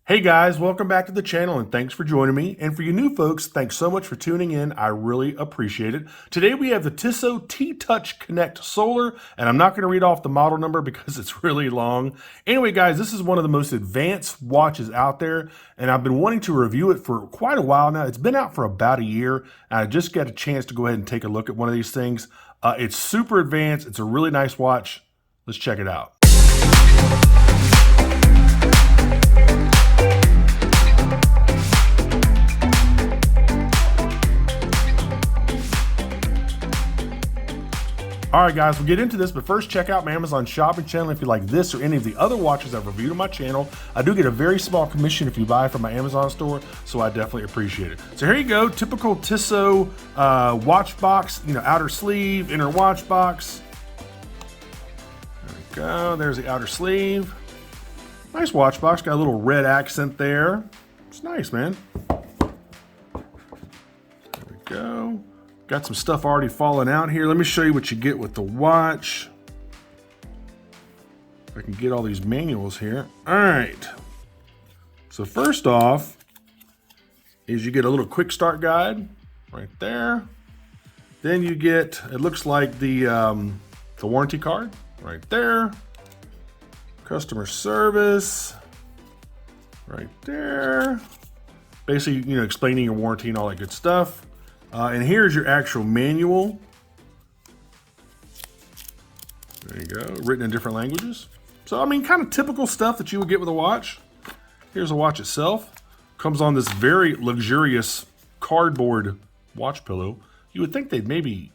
Hey guys, welcome back to the channel and thanks for joining me. And for you new folks, thanks so much for tuning in. I really appreciate it. Today we have the Tissot T-Touch Connect Solar, and I'm not going to read off the model number because it's really long. Anyway guys, this is one of the most advanced watches out there, and I've been wanting to review it for quite a while now. It's been out for about a year, and I just got a chance to go ahead and take a look at one of these things. It's super advanced. It's a really nice watch. Let's check it out. All right, guys, we'll get into this, but first check out my Amazon shopping channel if you like this or any of the other watches I've reviewed on my channel. I do get a very small commission if you buy from my Amazon store, so I definitely appreciate it. So here you go, typical Tissot watch box, outer sleeve, inner watch box. There we go, there's the outer sleeve. Nice watch box, got a little red accent there. It's nice, man. There we go. Got some stuff already falling out here. Let me show you what you get with the watch. If I can get all these manuals here. All right. So first off is you get a little quick start guide right there. Then you get, it looks like the warranty card right there. Customer service right there. Basically, explaining your warranty and all that good stuff. And here's your actual manual. There you go, written in different languages. So, I mean, kind of typical stuff that you would get with a watch. Here's the watch itself. Comes on this very luxurious cardboard watch pillow. You would think they'd maybe,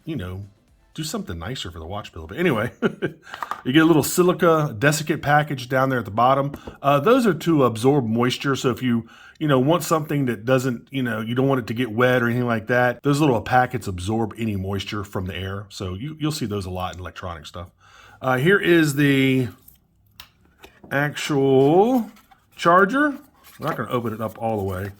do something nicer for the watch pillow. But anyway, you get a little silica desiccant package down there at the bottom. Those are to absorb moisture. So if you want something that doesn't, you don't want it to get wet or anything like that, those little packets absorb any moisture from the air. So you'll see those a lot in electronic stuff. Here is the actual charger. I'm not going to open it up all the way.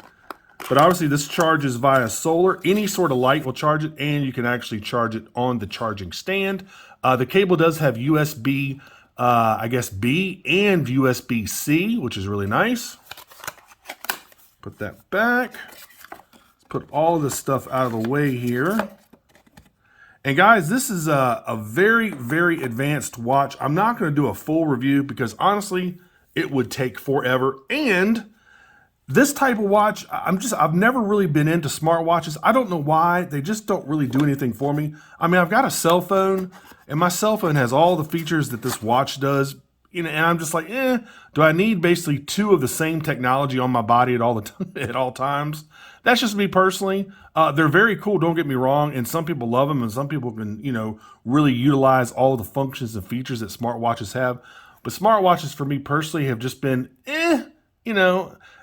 But obviously this charges via solar. Any sort of light will charge it, and you can actually charge it on the charging stand. The cable does have USB, I guess, B and USB-C, which is really nice. Put that back. Let's put all of this stuff out of the way here. And guys, this is a very, very advanced watch. I'm not going to do a full review because honestly, it would take forever. And this type of watch, I've never really been into smartwatches. I don't know why. They just don't really do anything for me. I mean, I've got a cell phone, and my cell phone has all the features that this watch does. And I'm just like, do I need basically two of the same technology on my body at all times? That's just me personally. They're very cool, don't get me wrong, and some people love them, and some people can, really utilize all of the functions and features that smartwatches have. But smartwatches, for me personally, have just been,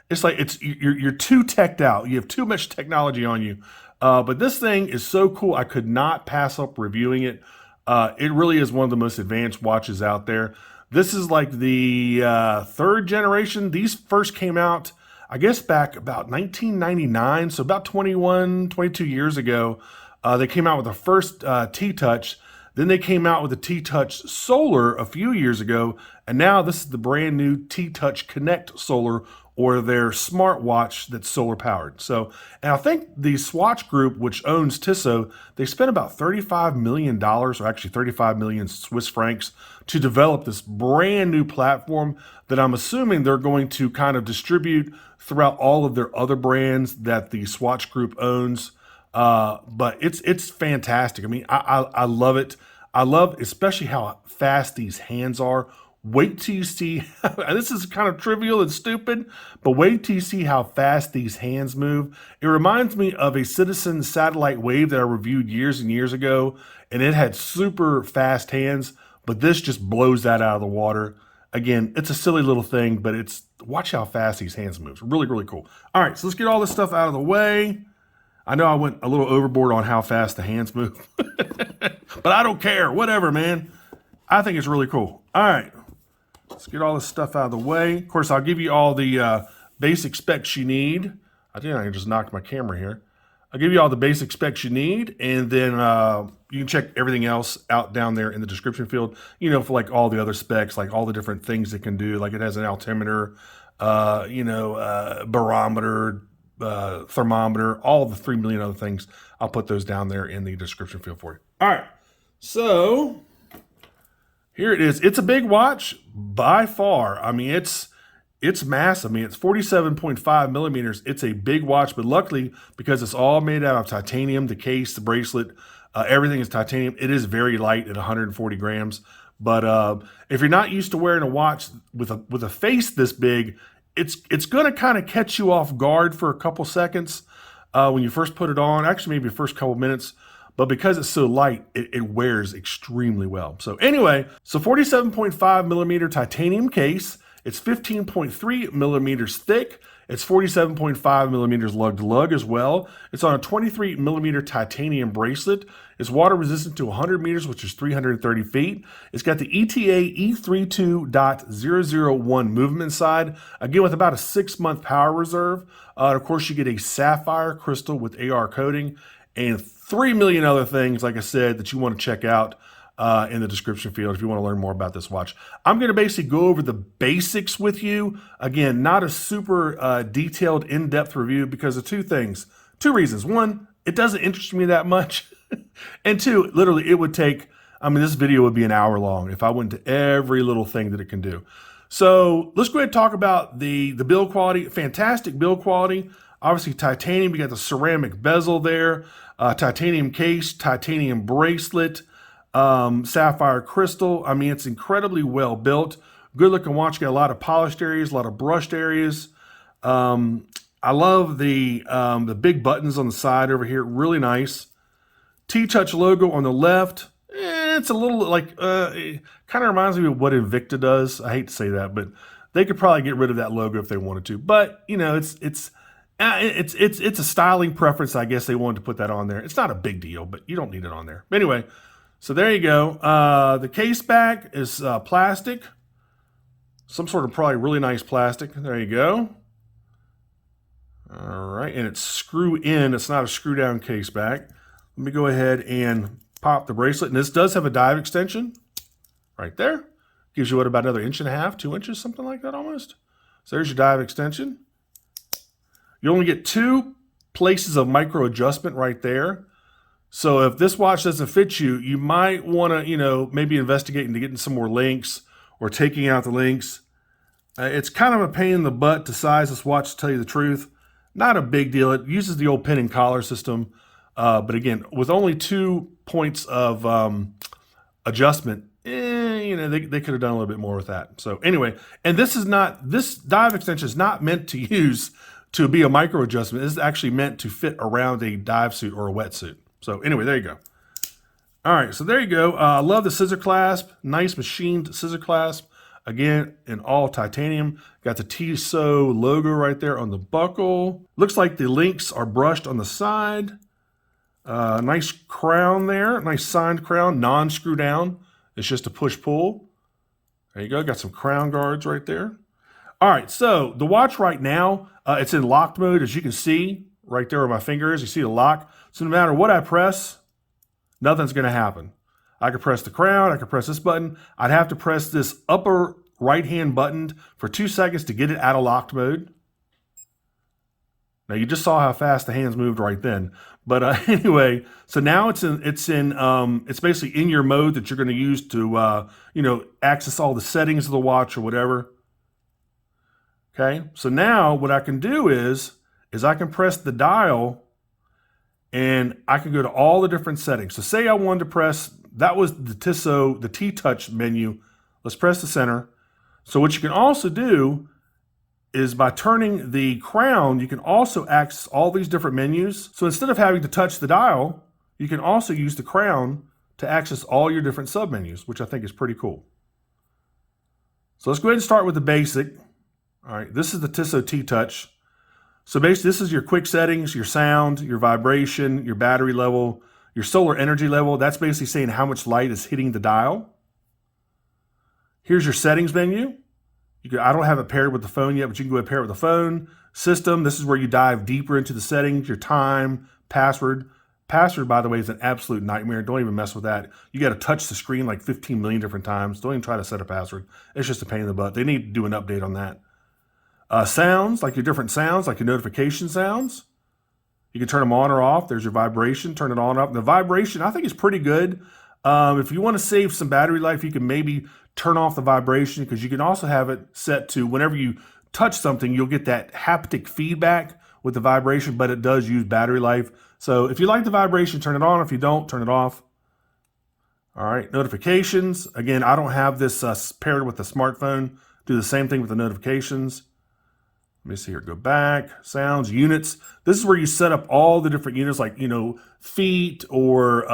it's like you're too teched out. You have too much technology on you. But this thing is so cool. I could not pass up reviewing it. It really is one of the most advanced watches out there. This is like the third generation. These first came out, I guess, back about 1999. So about 22 years ago, they came out with the first T-Touch. Then they came out with the T-Touch Solar a few years ago. And now this is the brand new T-Touch Connect Solar, or their smartwatch that's solar powered. So, and I think the Swatch Group, which owns Tissot, they spent about $35 million, or actually 35 million Swiss francs, to develop this brand new platform that I'm assuming they're going to kind of distribute throughout all of their other brands that the Swatch Group owns. But it's fantastic. I mean, I love it. I love especially how fast these hands are. Wait till you see, this is kind of trivial and stupid, but wait till you see how fast these hands move. It reminds me of a Citizen satellite wave that I reviewed years and years ago, and it had super fast hands, but this just blows that out of the water. Again, it's a silly little thing, but watch how fast these hands move. Really, really cool. All right, so let's get all this stuff out of the way. I know I went a little overboard on how fast the hands move, but I don't care. Whatever, man. I think it's really cool. All right. Let's get all this stuff out of the way. Of course, I'll give you all the basic specs you need. I think I just knocked my camera here. I'll give you all the basic specs you need, and then you can check everything else out down there in the description field, for like all the other specs, like all the different things it can do. Like it has an altimeter, barometer, thermometer, all the 3 million other things. I'll put those down there in the description field for you. All right, so here it is. It's a big watch by far. I mean, it's massive. I mean, it's 47.5 millimeters. It's a big watch, but luckily, because it's all made out of titanium, the case, the bracelet, everything is titanium. It is very light at 140 grams. But if you're not used to wearing a watch with a face this big, it's going to kind of catch you off guard for a couple seconds when you first put it on. Actually, maybe the first couple minutes. But because it's so light, it wears extremely well. So anyway, 47.5 millimeter titanium case. It's 15.3 millimeters thick. It's 47.5 millimeters lug to lug as well. It's on a 23 millimeter titanium bracelet. It's water resistant to 100 meters, which is 330 feet. It's got the ETA E32.001 movement side, again with about a 6-month power reserve. Of course, you get a sapphire crystal with AR coating and 3 million other things, like I said, that you want to check out in the description field if you want to learn more about this watch. I'm going to basically go over the basics with you. Again, not a super detailed, in-depth review because of two reasons. One, it doesn't interest me that much. And two, literally, it would take, this video would be an hour long if I went to every little thing that it can do. So let's go ahead and talk about the build quality. Fantastic build quality. Obviously, titanium, you got the ceramic bezel there, titanium case, titanium bracelet, sapphire crystal. I mean, it's incredibly well built. Good looking watch. Got a lot of polished areas, a lot of brushed areas. I love the big buttons on the side over here. Really nice. T-Touch logo on the left. It's a little like, it kind of reminds me of what Invicta does. I hate to say that, but they could probably get rid of that logo if they wanted to. But, it's a styling preference. I guess they wanted to put that on there. It's not a big deal, but you don't need it on there. But anyway, so there you go. The case back is plastic. Some sort of probably really nice plastic. There you go. All right, and it's screw in. It's not a screw down case back. Let me go ahead and pop the bracelet. And this does have a dive extension right there. Gives you about another 1.5 2 inches, something like that almost. So there's your dive extension. You only get 2 places of micro adjustment right there. So if this watch doesn't fit you, you might want to, maybe investigate into getting some more links or taking out the links. It's kind of a pain in the butt to size this watch, to tell you the truth. Not a big deal. It uses the old pin and collar system. But again, with only 2 points of adjustment, they could have done a little bit more with that. So anyway, and this dive extension is not meant to use to be a micro adjustment. This is actually meant to fit around a dive suit or a wetsuit. So anyway, there you go. All right, so there you go. I love the scissor clasp. Nice machined scissor clasp. Again, in all titanium. Got the Tissot logo right there on the buckle. Looks like the links are brushed on the side. Nice crown there. Nice signed crown. Non-Screwdown. It's just a push-pull. There you go. Got some crown guards right there. All right, so the watch right now, it's in locked mode, as you can see right there where my finger is. You see the lock. So no matter what I press, nothing's going to happen. I could press the crown. I could press this button. I'd have to press this upper right-hand button for 2 seconds to get it out of locked mode. Now you just saw how fast the hands moved right then. But anyway, so now it's basically in your mode that you're going to use to access all the settings of the watch or whatever. Okay, so now what I can do is I can press the dial and I can go to all the different settings. So say I wanted to press, that was the Tissot, the T-Touch menu. Let's press the center. So what you can also do is by turning the crown, you can also access all these different menus. So instead of having to touch the dial, you can also use the crown to access all your different submenus, which I think is pretty cool. So let's go ahead and start with the basic. All right, this is the Tissot T-Touch. So basically, this is your quick settings, your sound, your vibration, your battery level, your solar energy level. That's basically saying how much light is hitting the dial. Here's your settings menu. I don't have it paired with the phone yet, but you can go ahead and pair it with the phone. System, this is where you dive deeper into the settings, your time, password. Password, by the way, is an absolute nightmare. Don't even mess with that. You got to touch the screen like 15 million different times. Don't even try to set a password. It's just a pain in the butt. They need to do an update on that. Sounds, like your different sounds, like your notification sounds. You can turn them on or off. There's your vibration, turn it on or off. And the vibration, I think, is pretty good. If you want to save some battery life, you can maybe turn off the vibration, because you can also have it set to whenever you touch something, you'll get that haptic feedback with the vibration, but it does use battery life. So if you like the vibration, turn it on. If you don't, turn it off. All right, notifications. Again, I don't have this paired with the smartphone. Do the same thing with the notifications. Let me see here, go back, sounds, units. This is where you set up all the different units, like, feet or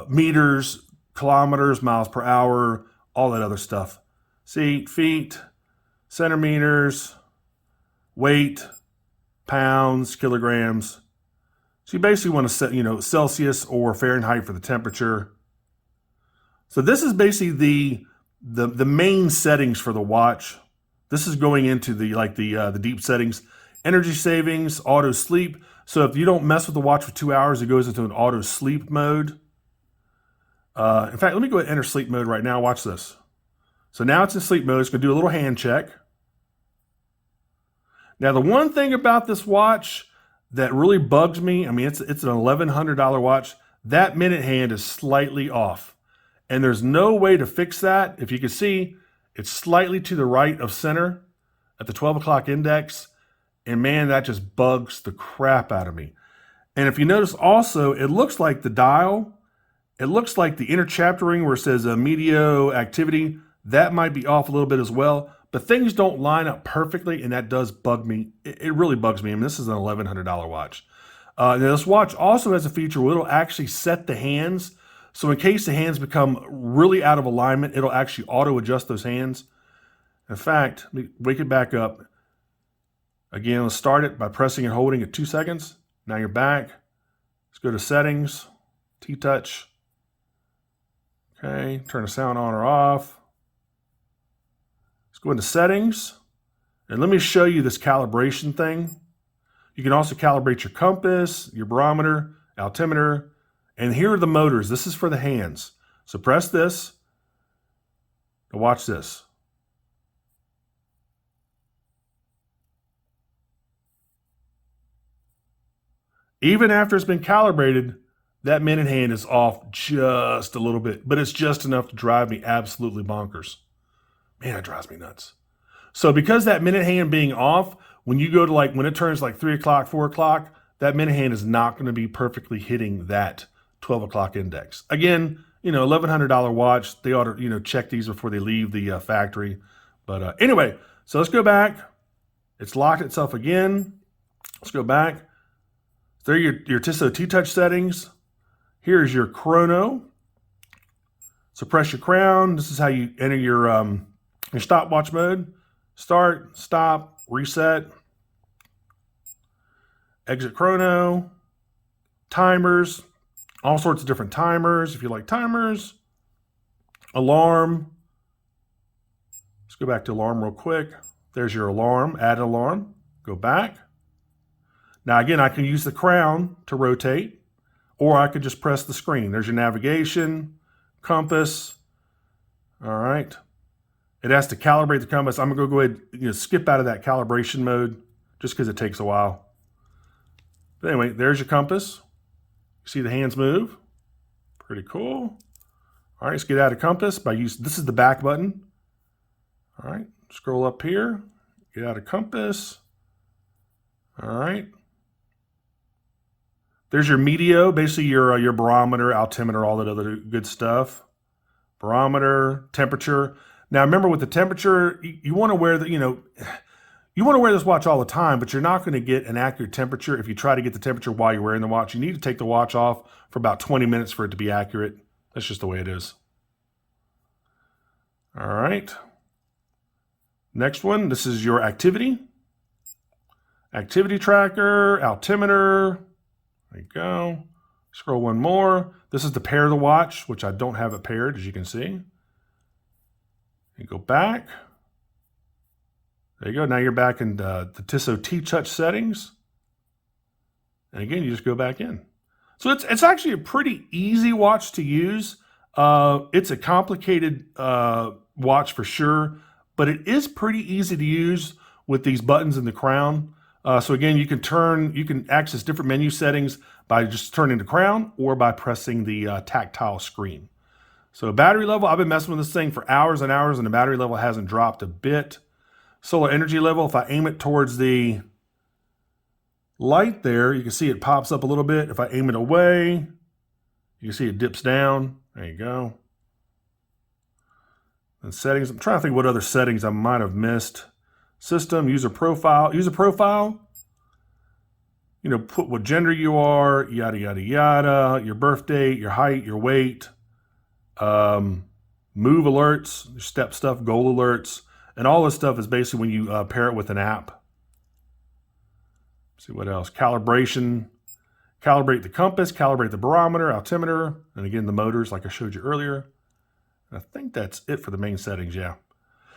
meters, kilometers, miles per hour, all that other stuff. See, feet, centimeters, weight, pounds, kilograms. So you basically want to set, Celsius or Fahrenheit for the temperature. So this is basically the main settings for the watch. This is going into the deep settings, energy savings, auto sleep. So if you don't mess with the watch for 2 hours, it goes into an auto sleep mode. In fact, let me go ahead and enter sleep mode right now. Watch this. So now it's in sleep mode. It's going to do a little hand check. Now, the one thing about this watch that really bugs me, it's an $1,100 watch. That minute hand is slightly off. And there's no way to fix that. If you can see, it's slightly to the right of center at the 12 o'clock index. And man, that just bugs the crap out of me. And if you notice also, it looks like the dial, it looks like the inner chapter ring where it says medio activity, that might be off a little bit as well. But things don't line up perfectly, and that does bug me. It really bugs me. This is an $1,100 watch. Now this watch also has a feature where it'll actually set the hands. So in case the hands become really out of alignment, it'll actually auto adjust those hands. In fact, let me wake it back up. Again, let's start it by pressing and holding at 2 seconds. Now you're back. Let's go to settings, T-touch. Okay, turn the sound on or off. Let's go into settings. And let me show you this calibration thing. You can also calibrate your compass, your barometer, altimeter. And here are the motors. This is for the hands. So press this. Now watch this. Even after it's been calibrated, that minute hand is off just a little bit, but it's just enough to drive me absolutely bonkers. Man, it drives me nuts. So because that minute hand being off, when you go to when it turns 3 o'clock, 4 o'clock, that minute hand is not going to be perfectly hitting that 12 o'clock index. Again, $1,100 watch. They ought to, check these before they leave the factory. But anyway, so let's go back. It's locked itself again. Let's go back. There are your Tissot T-touch settings. Here's your chrono. So press your crown. This is how you enter your stopwatch mode. Start, stop, reset. Exit chrono. Timers. All sorts of different timers if you like timers. Alarm. Let's go back to alarm real quick. There's your alarm. Add an alarm. Go back. Now again, I can use the crown to rotate, or I could just press the screen. There's your navigation, compass. All right. It has to calibrate the compass. I'm gonna go ahead, skip out of that calibration mode just because it takes a while. But anyway, there's your compass. You see the hands move. Pretty cool. All right, let's get out of compass by using, this is the back button. All right, scroll up here, get out of compass. All right. There's your medio, basically your barometer, altimeter, all that other good stuff. Barometer, temperature. Now remember with the temperature, you want to wear the, you want to wear this watch all the time, but you're not going to get an accurate temperature if you try to get the temperature while you're wearing the watch. You need to take the watch off for about 20 minutes for it to be accurate. That's just the way it is. All right. Next one, this is your activity. Activity tracker, altimeter. There you go. Scroll one more. This is to pair the watch, which I don't have it paired, as you can see. You go back. There you go. Now you're back in the Tissot T-touch settings. And again, you just go back in. So it's actually a pretty easy watch to use. It's a complicated watch for sure, but it is pretty easy to use with these buttons in the crown. So again, you can access different menu settings by just turning the crown or by pressing the tactile screen. So battery level, I've been messing with this thing for hours and hours, and the battery level hasn't dropped a bit. Solar energy level, if I aim it towards the light there, you can see it pops up a little bit. If I aim it away, you can see it dips down. There you go. And settings, I'm trying to think what other settings I might have missed. System, user profile. User profile, you know, put what gender you are, yada, yada, yada, your birth date, your height, your weight, move alerts, your step stuff, goal alerts, and all this stuff is basically when you pair it with an app. Let's see what else. Calibration, calibrate the compass, calibrate the barometer, altimeter, and again, the motors like I showed you earlier. I think that's it for the main settings, yeah.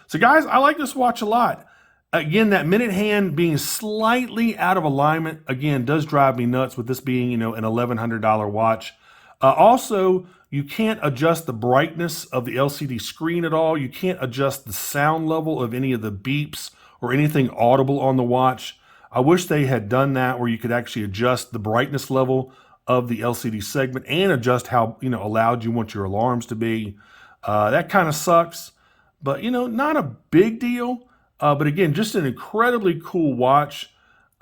So guys, I like this watch a lot. Again, that minute hand being slightly out of alignment, again, does drive me nuts with this being, you know, an $1,100 watch. Also, you can't adjust the brightness of the LCD screen at all. You can't adjust the sound level of any of the beeps or anything audible on the watch. I wish they had done that where you could actually adjust the brightness level of the LCD segment and adjust how, you know, loud you want your alarms to be. That kind of sucks, but, you know, not a big deal. But again, just an incredibly cool watch.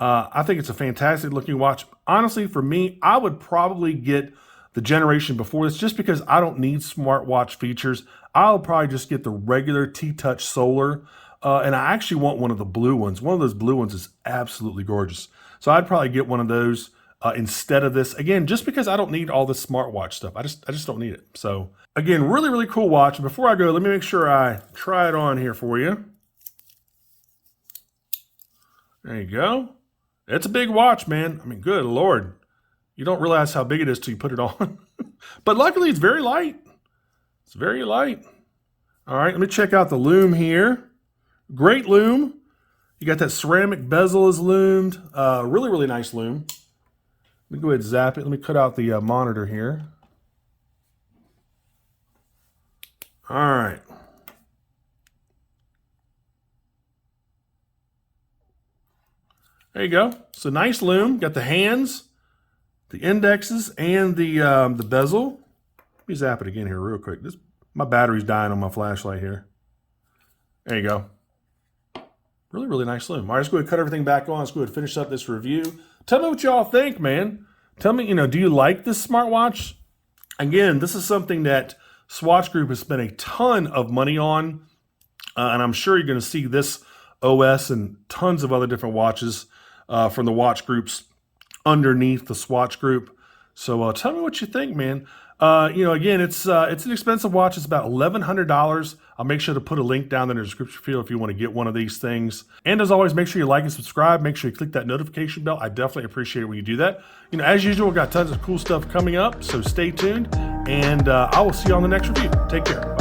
I think it's a fantastic looking watch. Honestly, for me, I would probably get the generation before this just because I don't need smartwatch features. I'll probably just get the regular T-Touch Solar. And I actually want one of the blue ones. One of those blue ones is absolutely gorgeous. So I'd probably get one of those instead of this. Again, just because I don't need all this smartwatch stuff. I just don't need it. So again, really, really cool watch. Before I go, let me make sure I try it on here for you. There you go. It's a big watch, man. I mean, good Lord. You don't realize how big it is till you put it on. But luckily, it's very light. It's very light. All right, let me check out the Lume here. Great Lume. You got that ceramic bezel is loomed. Really, really nice Lume. Let me go ahead and zap it. Let me cut out the monitor here. All right. There you go. So nice Lume. Got the hands, the indexes, and the bezel. Let me zap it again here real quick. My battery's dying on my flashlight here. There you go. Really, really nice Lume. All right, let's go ahead and cut everything back on. Let's go ahead and finish up this review. Tell me what y'all think, man. Tell me, you know, do you like this smartwatch? Again, this is something that Swatch Group has spent a ton of money on. And I'm sure you're going to see this OS and tons of other different watches from the watch groups underneath the Swatch Group. So tell me what you think, man. You know, again, it's an expensive watch. It's about $1,100. I'll make sure to put a link down in the description field if you want to get one of these things. And as always, make sure you like and subscribe. Make sure you click that notification bell. I definitely appreciate it when you do that. You know, as usual, we've got tons of cool stuff coming up, so stay tuned. And I will see you on the next review. Take care.